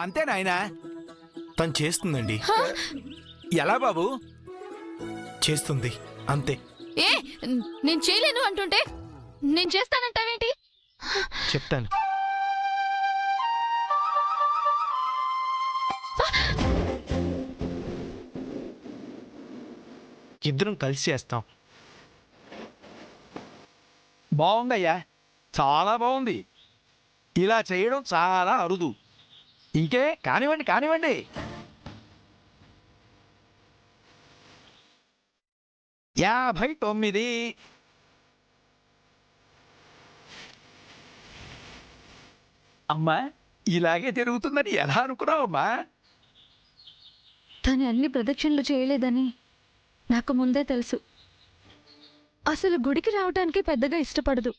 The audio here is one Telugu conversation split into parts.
అంతే నాయనా. తను చేస్తుందండి. ఎలా బాబు? చేస్తుంది అంతే. ఏ నేను చేయలేను అంటుంటే నేను చేస్తానంటావేంటి? చెప్తాను. ఇద్దరం కలిసి చేస్తాం. బాగుందయ్యా, చాలా బాగుంది. ఇలా చేయడం చాలా అరుదు. ఇంకే కానివ్వండి కానివ్వండి. యాభై 9. అమ్మా, ఇలాగే జరుగుతుందని ఎలా అనుకున్నావమ్మా? తను అన్ని ప్రదక్షిణలు చేయలేదని నాకు ముందే తెలుసు. అసలు గుడికి రావటానికి పెద్దగా ఇష్టపడదు.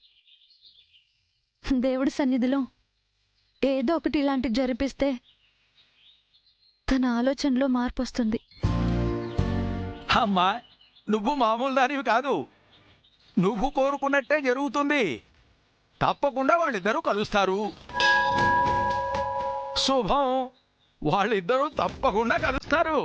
దేవుడి సన్నిధిలో ఏదో ఒకటి ఇలాంటి జరిపిస్తే తన ఆలోచనలో మార్పు వస్తుంది. అమ్మా, నువ్వు మామూలు దానివి కాదు. నువ్వు కోరుకున్నట్టే జరుగుతుంది. తప్పకుండా వాళ్ళిద్దరూ కలుస్తారు. శుభం. వాళ్ళిద్దరూ తప్పకుండా కలుస్తారు.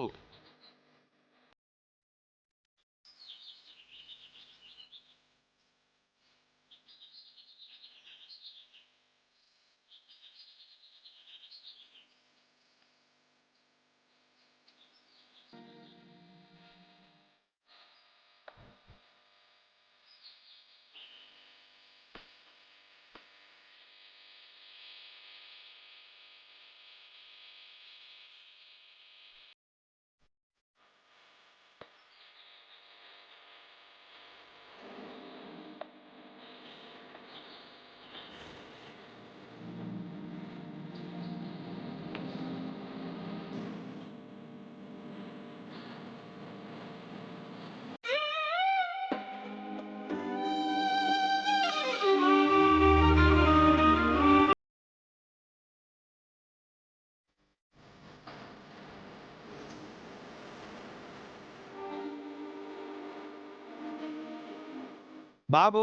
బాబు,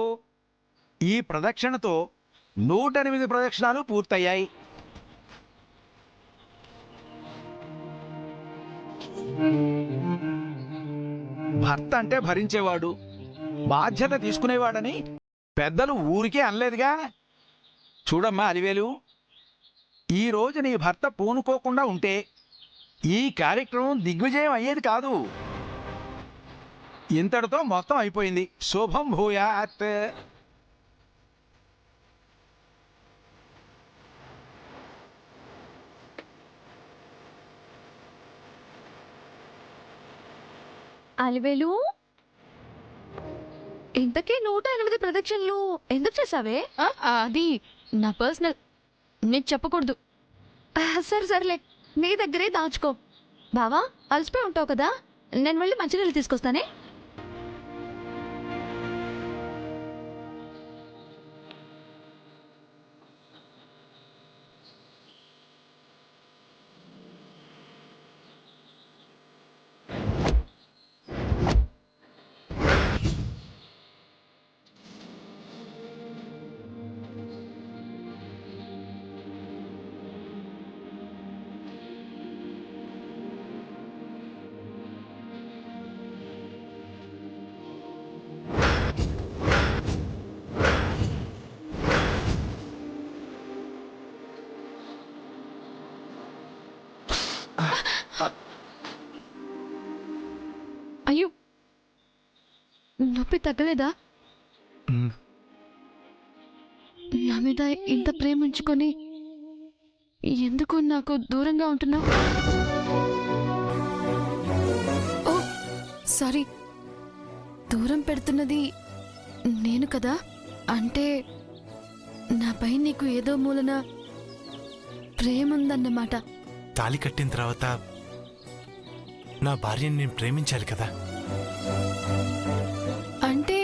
ఈ ప్రదక్షిణతో 108 ప్రదక్షిణాలు పూర్తయ్యాయి. భర్త అంటే భరించేవాడు, బాధ్యత తీసుకునేవాడని పెద్దలు ఊరికే అనలేదుగా. చూడమ్మా అలివేలు, ఈ రోజు నీ భర్త పూనుకోకుండా ఉంటే ఈ కార్యక్రమం దిగ్విజయం అయ్యేది కాదు. ఇంతటితో మొత్తం అయిపోయింది. శుభం భూయాత్. అలివేలు, ఇంతకీ 108 ప్రదక్షిణలు ఎందుకు చేసావే? అది నా పర్సనల్, నీకు చెప్పకూడదు. సరే సర్లే, నీ దగ్గరే దాచుకో. బావా, అలసిపోయి ఉంటావు కదా, నేను వెళ్ళి మంచినీళ్ళు తీసుకొస్తానే. అయ్యో, నొప్పి తగ్గలేదా? నా మీద ఇంత ప్రేమ ఉంచుకొని ఎందుకు నాకు దూరంగా ఉంటున్నావు? ఓ సారీ, దూరం పెడుతున్నది నేను కదా. అంటే నాపై నీకు ఏదో మూలన ప్రేమ ఉందన్నమాట. తాళి కట్టిన తర్వాత నా భార్యని నేను ప్రేమించాలి కదా. అంటే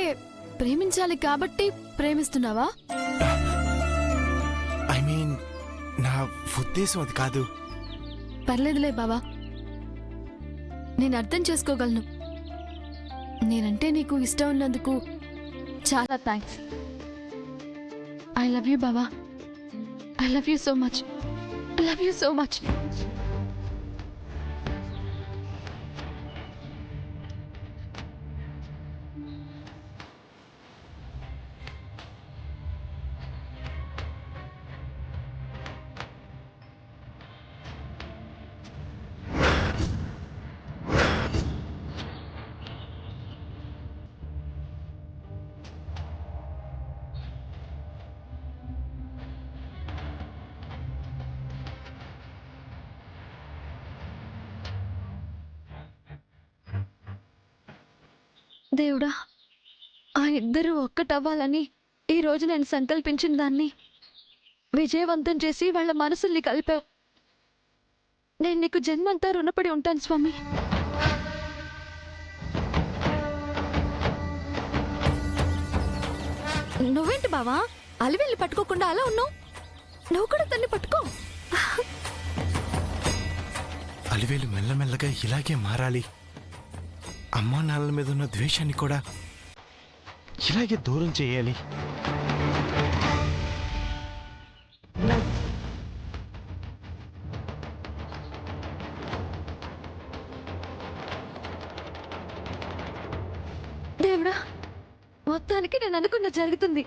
ప్రేమించాలి కాబట్టి ప్రేమిస్తున్నావా? ఐ మీన్, నా ఉద్దేశం అది కాదు. పర్లేదులే బావా, నేను అర్థం చేసుకోగలను. నేనంటే నీకు ఇష్టం ఉన్నందుకు చాలా థ్యాంక్స్. ఐ లవ్ యూ బావా. I love you so much. Love you so much. దేవుడా, ఆ ఇద్దరు ఒక్కటవ్వాలని ఈ రోజు నేను సంకల్పించిన దాన్ని విజయవంతం చేసి వాళ్ళ మనసుల్ని కలిపావు. నేను నీకు జన్మంతా రుణపడి ఉంటాను స్వామి. నువ్వేంటి బావా అలివెళ్ళి పట్టుకోకుండా అలా ఉన్నావు? నువ్వు కూడా తన్ని పట్టుకో. అలివేలు మెల్లమెల్లగా ఇలాగే మారాలి. అమ్మా నాన్నల మీద ఉన్న ద్వేషాన్ని కూడా ఇలాగే దూరం చేయాలి. దేవుడా, మొత్తానికి నేను అనుకున్న జరుగుతుంది.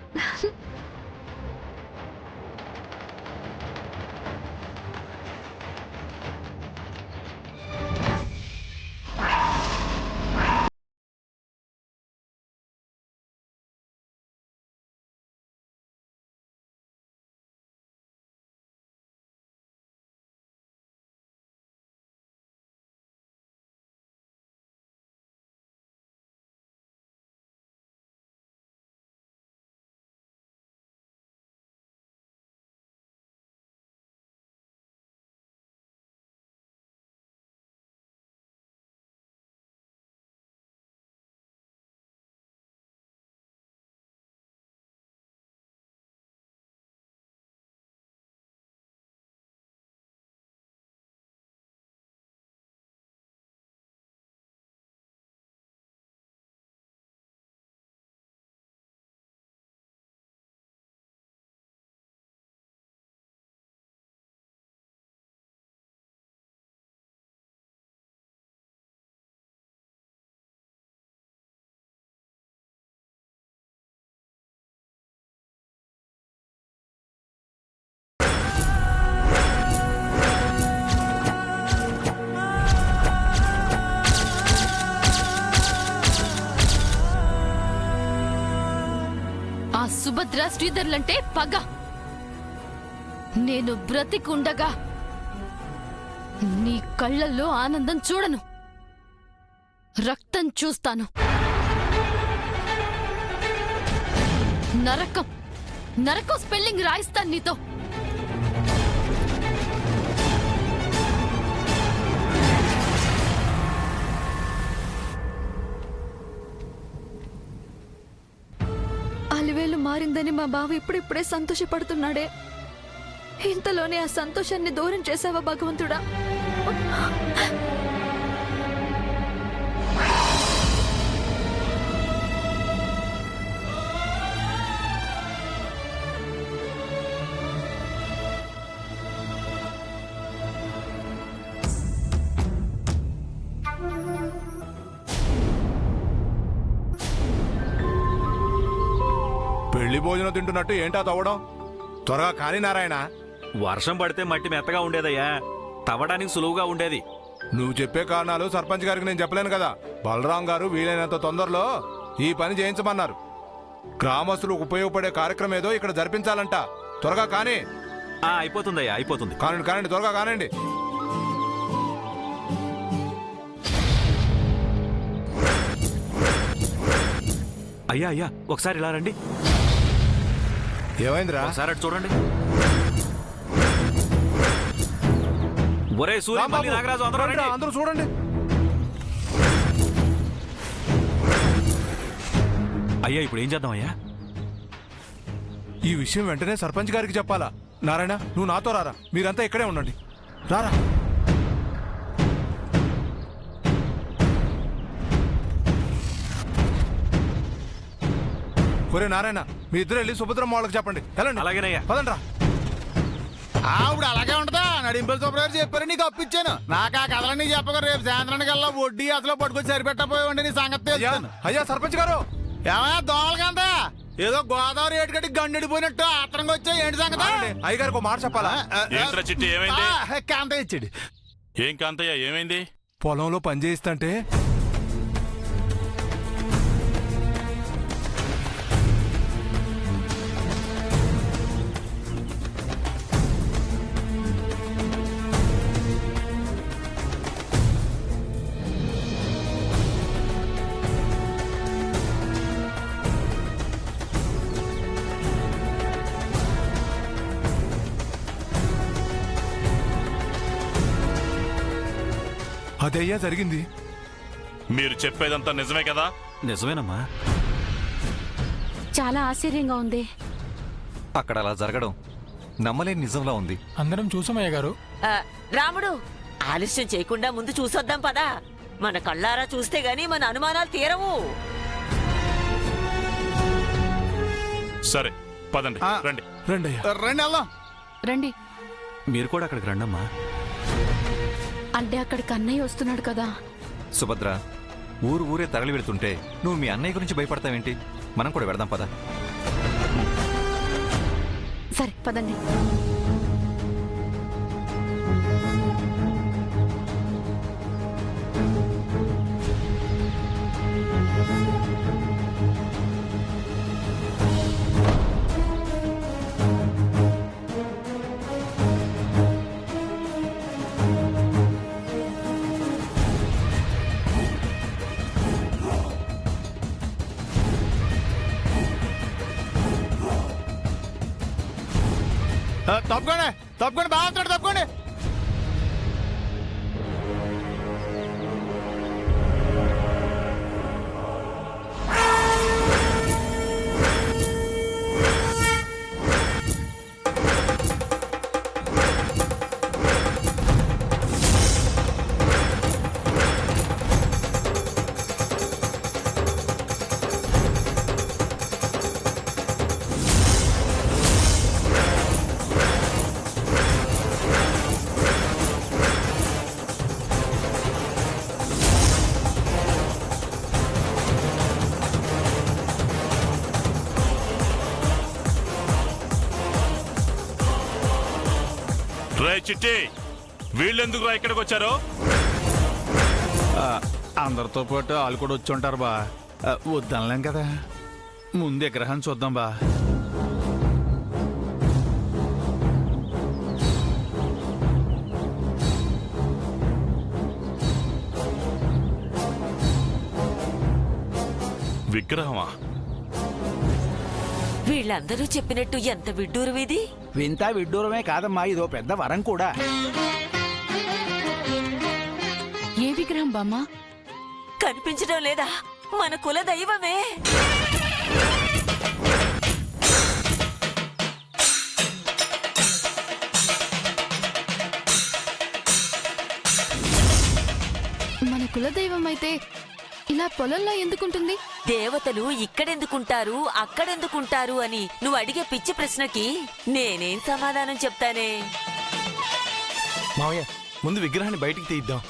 సుభద్ర శ్రీధర్లంటే పగ. నేను బ్రతికుండగా నీ కళ్ళల్లో ఆనందం చూడను, రక్తం చూస్తాను. నరకం నరకం స్పెల్లింగ్ రాయిస్తాను నీతో. అలివేలు మారిందని మా బావ ఇప్పుడిప్పుడే సంతోషపడుతున్నాడే. ఇంతలోనే ఆ సంతోషాన్ని దూరం చేసావా భగవంతుడా? పెళ్లి భోజనం తింటున్నట్టు ఏంటా తవ్వడం? త్వరగా కాని నారాయణ. వర్షం పడితే మట్టి మెత్తగా ఉండేదయ్యా, తవ్వడానికి సులువుగా ఉండేది. నువ్వు చెప్పే కారణాలు సర్పంచ్ గారికి నేను చెప్పలేను కదా. బలరాం గారు వీలైనంత తొందరలో ఈ పని చేయించమన్నారు. గ్రామస్తులకు ఉపయోగపడే కార్యక్రమం ఏదో ఇక్కడ జరిపించాలంట. త్వరగా కాని. అయిపోతుందయ్యా, అయిపోతుంది. కానండి కానండి, త్వరగా కానండి. అయ్యా అయ్యా, ఒకసారి ఇలా రండి. ఏమైందిరా? ఒకసారి అటు చూడండి. ఒరే సూర్య, మళ్ళీ నాగరాజు, అందరూ రండి. అందరూ చూడండి. అయ్యా ఇప్పుడు ఏం చేద్దాం అయ్యా? ఈ విషయం వెంటనే సర్పంచ్ గారికి చెప్పాలా? నారాయణ, నువ్వు నాతో రారా. మీరంతా ఇక్కడే ఉండండి. రారా. ఒరే నారాయణ, మీ ఇద్దరు వెళ్ళి సుభద్రమ్మ వాళ్ళకి చెప్పండి. వెళ్ళండి. అలాగేనయ్యా. పదండ్రా. ఆవిడ అలాగే ఉంటదా నడింపుల సుబ్రగారు చెప్పారు నీకు అప్పించాను నాకు ఆ కథలన్నీ చెప్పగా రేపు సాయంత్రానికి వెళ్ళా వడ్డీ అసలు పట్టుకొచ్చి సరిపెట్టపోయి నీ సంగతి అయ్యా తెలుస్తాను అయ్యా సర్పంచ్ గారు ఏమయ్యా దోమలకంతా ఏదో గోదావరి ఏటుకట్టి గండిపోయినట్టు ఆత్రంగా వచ్చా ఏంటి సంగతి అయ్యగారికి ఒక మాట చెప్పాలా ఏంట్రా చిట్టి, ఏమైంది? కాంత ఇచ్చాడు ఏం కాంతయ్య ఏమైంది? పొలంలో పని చేయిస్తంటే అదయ్యా జరిగింది. మీరు చెప్పేదంతా నిజమే కదా? నిజమేనమ్మా. చాలా ఆశ్చర్యంగా ఉంది. అక్కడ అలా జరగడం నమ్మలేని నిజంలా ఉంది. అందరం చూసామయ్య గారు. రాముడు ఆలస్యం చేయకుండా ముందు చూసొద్దాం పదా. మన కళ్ళారా చూస్తే గాని మన అనుమానాలు తీరవు. సరే పదండి, రండి. రండి అయ్యా. రండి వెళ్దాం. రండి. మీరు కూడా అక్కడికి రండమ్మా. అంటే అక్కడికి అన్నయ్య వస్తున్నాడు కదా. సుభద్ర, ఊరే తరలి వెళ్తుంటే నువ్వు మీ అన్నయ్య గురించి భయపడతావేంటి? మనం కూడా వెడదాం పద. సరే పదండి. తప్పుకోండి బాగా తప్పుకోండి. రే చిట్టి, వీళ్ళెందుకు ఇక్కడికి వచ్చారు? అందరితో పాటు వాళ్ళు కూడా వచ్చి ఉంటారు బా. వద్దనలేం కదా, ముందు విగ్రహం చూద్దాం బా. విగ్రహమా? వీళ్ళందరూ చెప్పినట్టు ఎంత విడ్డూరం ఇది. వింత విడ్డూరమే కాదమ్మా, ఇదో పెద్ద వరం కూడా. ఏ విగ్రహం బామ్మ? కనిపించడం లేదా? మన కుల దైవమే. మన కులదైవం అయితే ఇలా పొలంలో ఎందుకుంటుంది? దేవతలు ఇక్కడెందుకుంటారు అక్కడెందుకుంటారు అని నువ్వు అడిగే పిచ్చి ప్రశ్నకి నేనేం సమాధానం చెప్తానే. మావయ్య, ముందు విగ్రహాన్ని బయటికి తీద్దాం.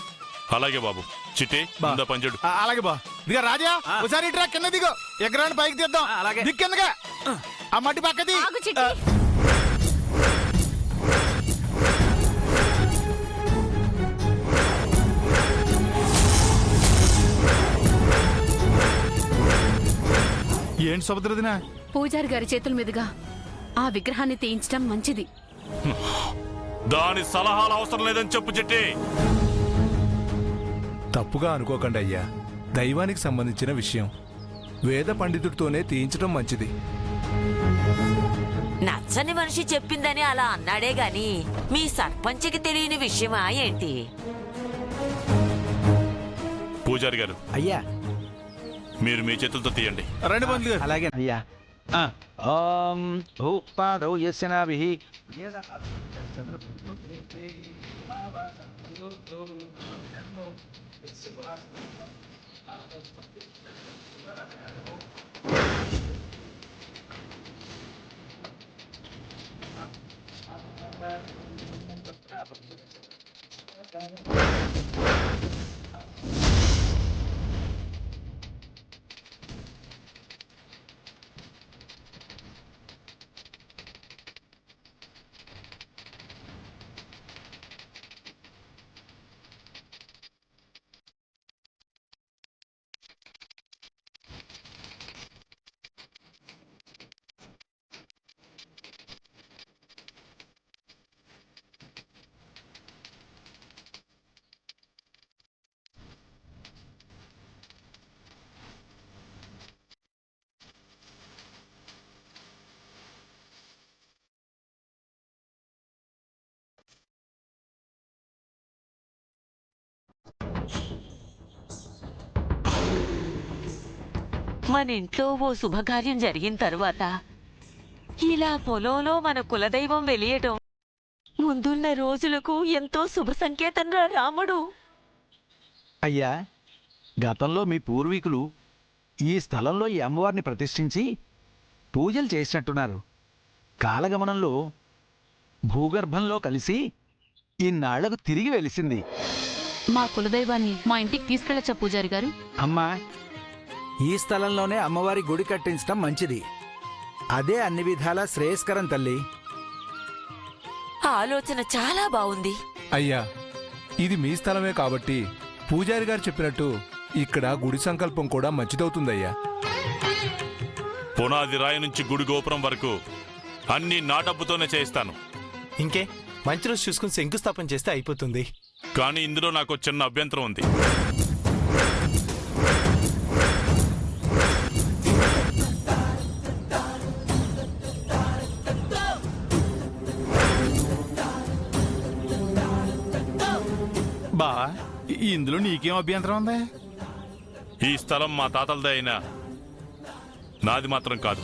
అలాగే బాబు. చిట్టి, ముందా పంచుడు. అలాగే బా. ఇదిగో రాజా, ఒకసారి ఇట్రా కింద దిగో, విగ్రహాన్ని పైకి తీద్దాం. అలాగే. దిక్కిందగా ఆ మట్టి పక్కది. ఆగు చిట్టి. ఏంటి సుభద్రదినా? పూజారి గారి చేతుల మీదుగా ఆ విగ్రహాన్ని తీయించడం మంచిది. దాని సలహాలు అవసరం లేదని చెప్పు చిట్టి. తప్పుగా అనుకోకండి అయ్యా, దైవానికి సంబంధించిన విషయం. వేద పండితుడితోనే తీయించడం మంచిది. నచ్చని మనిషి చెప్పిందని అలా అన్నాడే గాని మీ సర్పంచ్కి తెలియని విషయమా ఏంటి? పూజారి గారు, అయ్యా మీరు మీ చేతులతో తీయండి. రెండు బంధువులు. అలాగే అయ్యా. ఓం భూపాదౌ యస్యనాభిః మన ఇంట్లో ఓ శుభకార్యం జరిగిన తరువాత ఇలా పొలంలో మన కులదైవం వెలియటం ముందున్న రోజులకు ఎంతో శుభ సంకేతం రా రాముడు. అయ్యా, గతంలో మీ పూర్వీకులు ఈ స్థలంలో ఈ అమ్మవారిని ప్రతిష్ఠించి పూజలు చేసినట్టున్నారు. కాలగమనంలో భూగర్భంలో కలిసి ఇన్నాళ్లకు తిరిగి వెలిసింది. మా కులదైవాన్ని మా ఇంటికి తీసుకెళ్ళచ్చా పూజారి గారు? అమ్మా, ఈ స్థలంలోనే అమ్మవారి గుడి కట్టించడం మంచిది. అదే అన్ని విధాలా శ్రేయస్కరం తల్లి. ఆలోచన చాలా బాగుంది. అయ్యా, ఇది మీ స్థలమే కాబట్టి పూజారి గారు చెప్పినట్టు ఇక్కడ గుడి సంకల్పం కూడా మంచిదవుతుందయ్యా. పునాది రాయి నుంచి గుడి గోపురం వరకు అన్ని నా డబ్బుతోనే చేయిస్తాను. ఇంకే మంచి రోజు చూసుకుని శంకుస్థాపన చేస్తే అయిపోతుంది. కానీ ఇందులో నాకు చిన్న అభ్యంతరం ఉంది. బా, ఇందులో నీకేం అభ్యంతరం ఉంది? ఈ స్థలం మా తాతలదే అయినా నాది మాత్రం కాదు.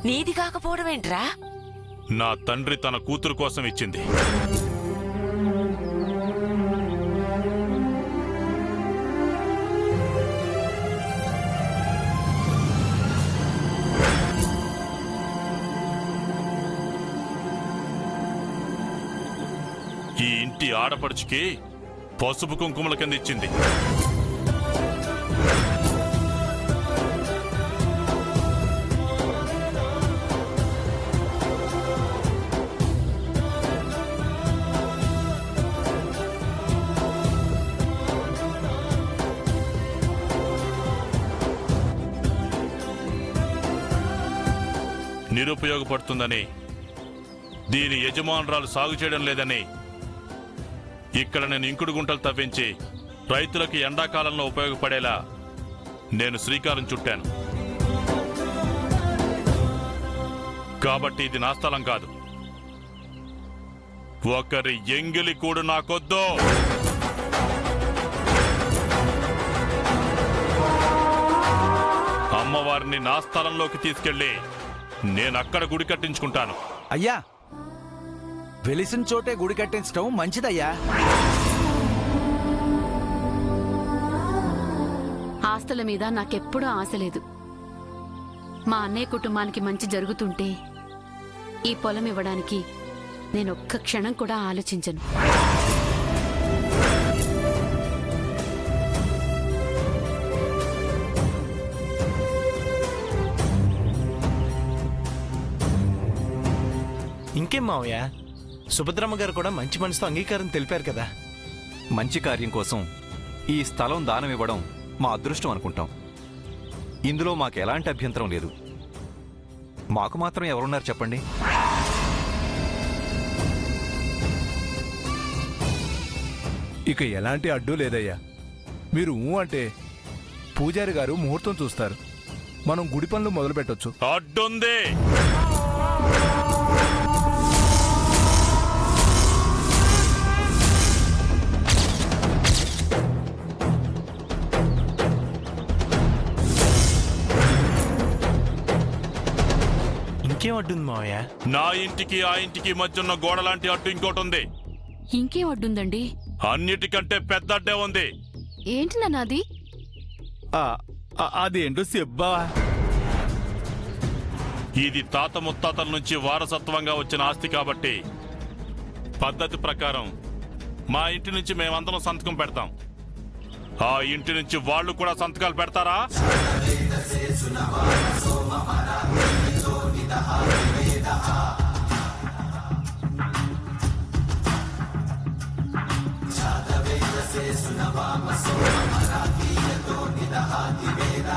నీది కాకపోవడం ఏంట్రా? నా తండ్రి తన కూతురు కోసం ఇచ్చింది. ఈ ఇంటి ఆడపడుచుకి పసుపు కుంకుమల కింద ఇచ్చింది. నిరుపయోగపడుతుందని, దీని యజమానురాలు సాగు చేయడం లేదని ఇక్కడ నేను ఇంకుడు గుంటలు తవ్వించి రైతులకు ఎండాకాలంలో ఉపయోగపడేలా నేను శ్రీకారం చుట్టాను. కాబట్టి ఇది నా స్థలం కాదు. ఒకరి ఎంగిలి కూడు నాకొద్దు. అమ్మవారిని నా స్థలంలోకి తీసుకెళ్లి నేనక్కడ గుడి కట్టించుకుంటాను. అయ్యా, వెలిసిన చోటే గుడి కట్టించడం మంచిదయ్యా. ఆస్తుల మీద నాకెప్పుడూ ఆశ లేదు. మా అన్నయ్య కుటుంబానికి మంచి జరుగుతుంటే ఈ పొలం ఇవ్వడానికి నేను ఒక్క క్షణం కూడా ఆలోచించను. ఇంకేం మావయ్య, సుభద్రమ్మ గారు కూడా మంచి మనసుతో అంగీకారం తెలిపారు కదా. మంచి కార్యం కోసం ఈ స్థలం దానం ఇవ్వడం మా అదృష్టం అనుకుంటాం. ఇందులో మాకు ఎలాంటి అభ్యంతరం లేదు. మాకు మాత్రం ఎవరున్నారు చెప్పండి? ఇక ఎలాంటి అడ్డు లేదయ్యా. మీరు అంటే పూజారి గారు ముహూర్తం చూస్తారు. మనం గుడి పనులు మొదలు పెట్టొచ్చు. అడ్డుంది. ఇంకేం అడ్డుంది మావయ్య? నా ఇంటికి ఆ ఇంటికి మధ్య ఉన్న గోడ లాంటి అడ్డు ఇంకోటి ఉంది. ఇంకేం అడ్డుందండి? అన్నిటికంటే పెద్ద అడ్డే ఉంది. ఏంటి నాది? అదేంటో చెబ్బా. ఇది తాత ముత్తాతల నుంచి వారసత్వంగా వచ్చిన ఆస్తి కాబట్టి పద్ధతి ప్రకారం మా ఇంటి నుంచి మేమందరం సంతకం పెడతాం. ఆ ఇంటి నుంచి వాళ్ళు కూడా సంతకాలు పెడతారా? వేద